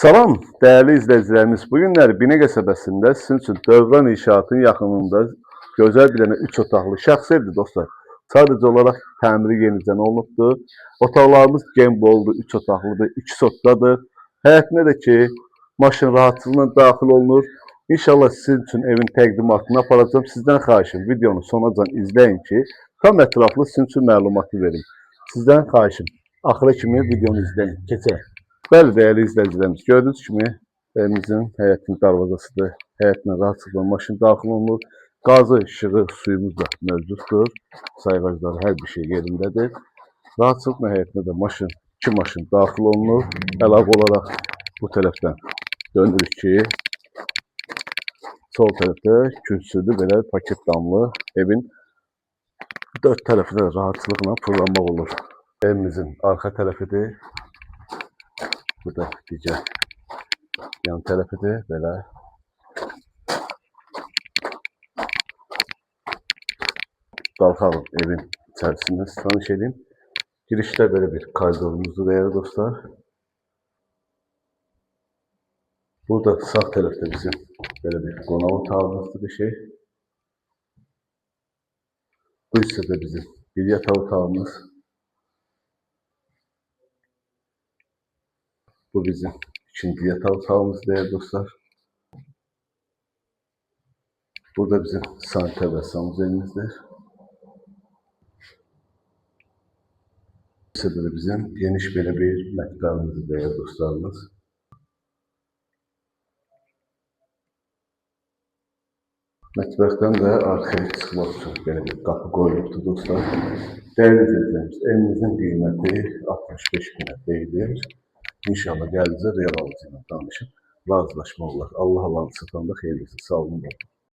Salam, değerli izləyicilərimiz. Bugünləri Binə qəsəbəsində sizin üçün Dövran İnşaatın yaxınlığında gözəl bir dənə 3 otaqlı şəxsi evdir dostlar. Sadəcə olaraq təmiri yenicən olunubdur. Otaqlarımız gen boldur, 3 otaqlıdır, 2 sotdadır. Həyətinə də ki, maşın rahatçılıqla daxil olunur. İnşallah sizin üçün evin təqdimatını aparacağım. Sizdən xahişim videonu sonacan izləyin ki, tam ətraflı sizin üçün məlumatı verim. Sizdən xahişim axıra kimi videonu izləyin. Keçək. Bəli, dəyərli izləyicilərimiz, gördüyünüz kimi evimizin həyətin darvazasıdır. Həyətinə rahatlıqla maşın daxil olunur. Qazı, işığı, suyumuz da mövcuddur. Sayğacları, hər bir şey yerindədir. Rahatlıqla həyətinə də maşın, 2 maşın daxil olunur. Əlavə olaraq bu tərəfdən dönürük ki, sol tərəfdə kürsüdür, belə paket damlı evin 4 tərəfinə rahatlıqla fırlanmaq olur. Evimizin arxa tərəfidir. Bu da digər yan tərəfidir, belə. Qalxalım evin içərisində tanış edeyim. Girişdə belə bir koridorumuzdur dəyərli dostlar. Burada sağ tərəfdə bizim belə bir qonaq otağımızdır bir şey. Bu hissədə bizim bir yataq otağımız. Bu bizim ikinci yataq otağımız değerli dostlar. Burada bizim saniter ve sanuzelimizdir. Burada da bizim geniş böyle bir mətbəximizdir değerli dostlarımız. Mətbəxdən də arxaya çıxmaq üçün belə bir qapı qoyulubdur dostlar. Değerli izləyicilərimiz, evimizin qiyməti 65 minə deyilir. İnşallah gəldikdə real alıcı ilə danışıb razılaşmaq olar. Allah Allah'ın satanda xeyirlisi. Sağ olun.